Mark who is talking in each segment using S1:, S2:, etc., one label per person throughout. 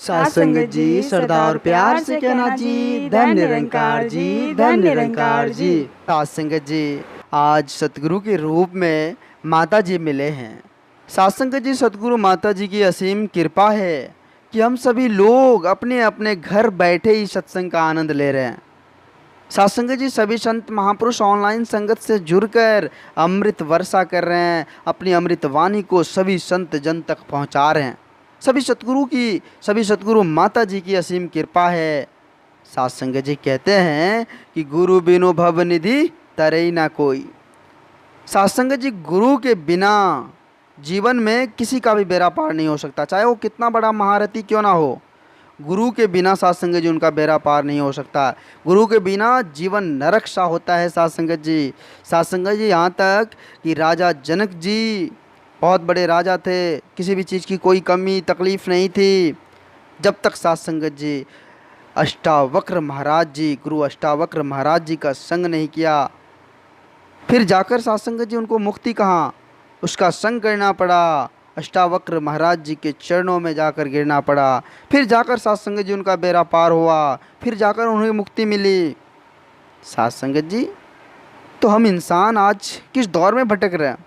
S1: साथ संगत जी, श्रद्धा और प्यार से कहना जी, धन निरंकार जी, धन निरंकार जी। साथ संगत जी, आज सतगुरु के रूप में माता जी मिले हैं। साथ संगत जी, सतगुरु माता जी की असीम कृपा है कि हम सभी लोग अपने अपने घर बैठे ही सत्संग का आनंद ले रहे हैं। साथ संगत जी, सभी संत महापुरुष ऑनलाइन संगत से जुड़कर अमृत वर्षा कर रहे हैं, अपनी अमृत वाणी को सभी संत जन तक पहुंचा रहे हैं। सभी सतगुरु माता जी की असीम कृपा है। साथ संगत जी कहते हैं कि गुरु बिनु भव निधि तरई ना कोई। साथ संगत जी, गुरु के बिना जीवन में किसी का भी बेड़ा पार नहीं हो सकता, चाहे वो कितना बड़ा महारथी क्यों ना हो। गुरु के बिना साथ संगत जी उनका बेड़ा पार नहीं हो सकता। गुरु के बिना जीवन नरक सा होता है। साथ संगत जी, यहाँ तक कि राजा जनक जी बहुत बड़े राजा थे, किसी भी चीज़ की कोई कमी तकलीफ़ नहीं थी, जब तक साथ संगत जी अष्टावक्र महाराज जी, गुरु अष्टावक्र महाराज जी का संग नहीं किया। फिर जाकर साथ संगत जी उनको मुक्ति कहाँ, उसका संग करना पड़ा, अष्टावक्र महाराज जी के चरणों में जाकर गिरना पड़ा। फिर जाकर साथ संगत जी उनका बेड़ा पार हुआ, फिर जाकर उन्हें मुक्ति मिली। साथ संगत जी, तो हम इंसान आज किस दौर में भटक रहे हैं?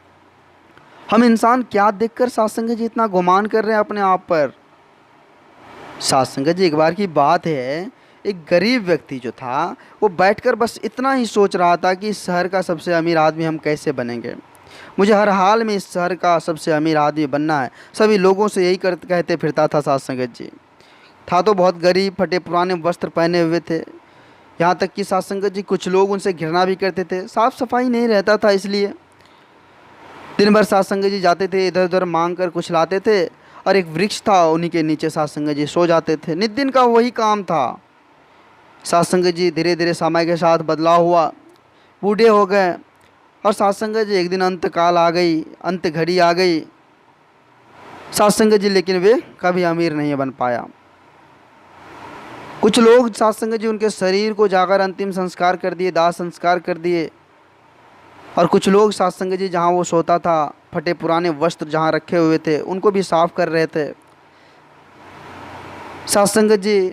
S1: हम इंसान क्या देखकर साथ संगत जी इतना गुमान कर रहे हैं अपने आप पर? साथ संगत जी, एक बार की बात है, एक गरीब व्यक्ति जो था वो बैठकर बस इतना ही सोच रहा था कि इस शहर का सबसे अमीर आदमी हम कैसे बनेंगे। मुझे हर हाल में इस शहर का सबसे अमीर आदमी बनना है। सभी लोगों से यही कहते फिरता था साथ संगत जी। था तो बहुत गरीब, फटे पुराने वस्त्र पहने हुए थे। यहाँ तक कि साथ संगत जी कुछ लोग उनसे घृणा भी करते थे, साफ़ सफाई नहीं रहता था इसलिए। दिन भर साथ संगत जी जाते थे, इधर उधर मांग कर कुछ लाते थे, और एक वृक्ष था, उन्हीं के नीचे साथ संगत जी सो जाते थे। नित दिन का वही काम था। साथ संगत जी धीरे धीरे समय के साथ बदलाव हुआ, बूढ़े हो गए, और साथ संगत जी एक दिन अंत काल आ गई, अंत घड़ी आ गई। साथ संगत जी लेकिन वे कभी अमीर नहीं बन पाया। कुछ लोग साथ संगत जी उनके शरीर को जाकर अंतिम संस्कार कर दिए, दाह संस्कार कर दिए, और कुछ लोग साथ संगत जी जहाँ वो सोता था, फटे पुराने वस्त्र जहाँ रखे हुए थे, उनको भी साफ कर रहे थे। साथ संगत जी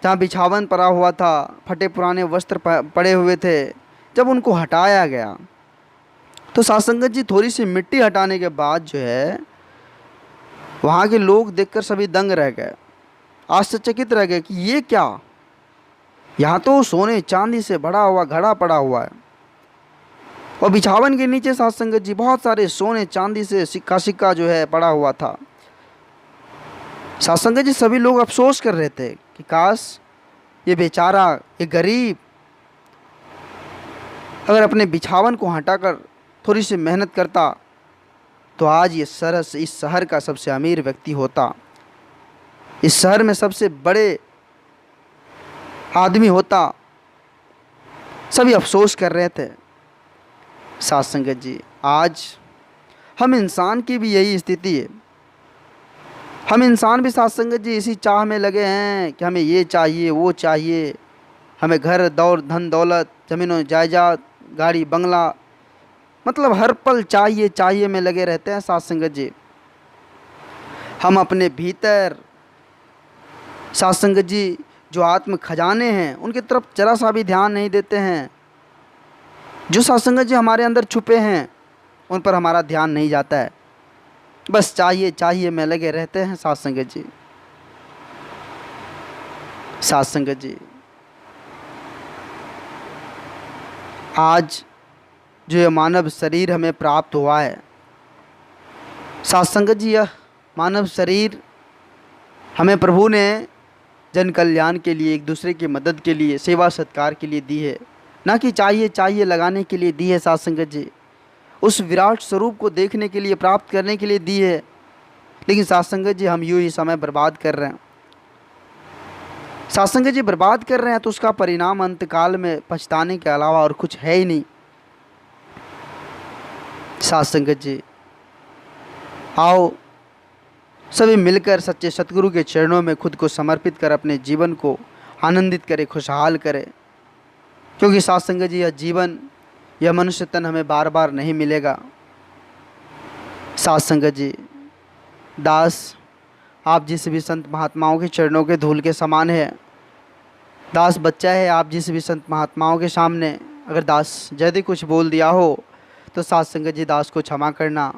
S1: जहाँ बिछावन पड़ा हुआ था, फटे पुराने वस्त्र पड़े हुए थे, जब उनको हटाया गया तो साथ संगत जी थोड़ी सी मिट्टी हटाने के बाद जो है, वहाँ के लोग देखकर सभी दंग रह गए, आश्चर्यचकित रह गए कि ये क्या, यहाँ तो सोने चांदी से भरा हुआ घड़ा पड़ा हुआ है, और बिछावन के नीचे साथ संगत जी बहुत सारे सोने चांदी से सिक्का सिक्का जो है पड़ा हुआ था। साथ संगत जी सभी लोग अफसोस कर रहे थे कि काश ये बेचारा, ये गरीब अगर अपने बिछावन को हटाकर थोड़ी सी मेहनत करता तो आज ये सरस इस शहर का सबसे अमीर व्यक्ति होता, इस शहर में सबसे बड़े आदमी होता। सभी अफसोस कर रहे थे। साथ संगत जी, आज हम इंसान की भी यही स्थिति है। हम इंसान भी साथ संगत जी इसी चाह में लगे हैं कि हमें ये चाहिए, वो चाहिए, हमें घर दौर धन दौलत, ज़मीन जायदाद, गाड़ी बंगला, मतलब हर पल चाहिए चाहिए में लगे रहते हैं। साथ संगत जी, हम अपने भीतर साथ संगत जी जो आत्म खजाने हैं उनकी तरफ जरा सा भी ध्यान नहीं देते हैं। जो साथ संगत जी हमारे अंदर छुपे हैं उन पर हमारा ध्यान नहीं जाता है, बस चाहिए चाहिए में लगे रहते हैं। साथ संगत जी, साथ संगत जी, आज जो ये मानव शरीर हमें प्राप्त हुआ है, साथ संगत जी, यह मानव शरीर हमें प्रभु ने जन कल्याण के लिए, एक दूसरे की मदद के लिए, सेवा सत्कार के लिए दी है, ना कि चाहिए चाहिए लगाने के लिए दी है। साथ संगत जी, उस विराट स्वरूप को देखने के लिए, प्राप्त करने के लिए दी है। लेकिन साथ संगत जी, हम यूँ ही समय बर्बाद कर रहे हैं। साथ संगत जी, बर्बाद कर रहे हैं तो उसका परिणाम अंतकाल में पछताने के अलावा और कुछ है ही नहीं। साथ संगत जी, आओ सभी मिलकर सच्चे सतगुरु के चरणों में खुद को समर्पित कर अपने जीवन को आनंदित करें, खुशहाल करें। क्योंकि साथ संगत जी, यह जीवन, यह मनुष्य तन हमें बार बार नहीं मिलेगा। साथ संगत जी, दास आप जिस भी संत महात्माओं के चरणों के धूल के समान है। दास बच्चा है, आप जिस भी संत महात्माओं के सामने अगर दास यदि कुछ बोल दिया हो तो साथ संगत जी दास को क्षमा करना।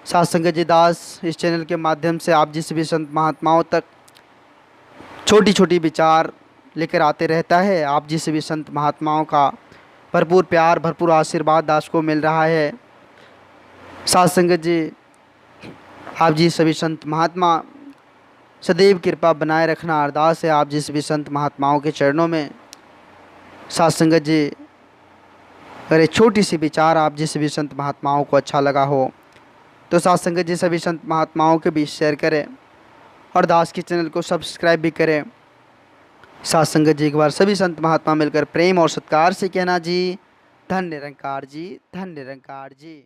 S1: साथ संगत जी दास इस चैनल के माध्यम से आप जिस भी संत महात्माओं तक छोटी छोटी विचार लेकर आते रहता है। आप जिस भी संत महात्माओं का भरपूर प्यार, भरपूर आशीर्वाद दास को मिल रहा है। साथ संगत जी, आप जी सभी संत महात्मा सदैव कृपा बनाए रखना अरदास है आप जिस भी संत महात्माओं के चरणों में। साथ संगत जी, अगर एक छोटी सी विचार आप जिस भी संत महात्माओं को अच्छा लगा हो तो साथ संगत जी सभी संत महात्माओं के बीच शेयर करें और दास के चैनल को सब्सक्राइब भी करें। साथ संगत जी, एक बार सभी संत महात्मा मिलकर प्रेम और सत्कार से कहना जी, धन्य निरंकार जी, धन्य निरंकार जी।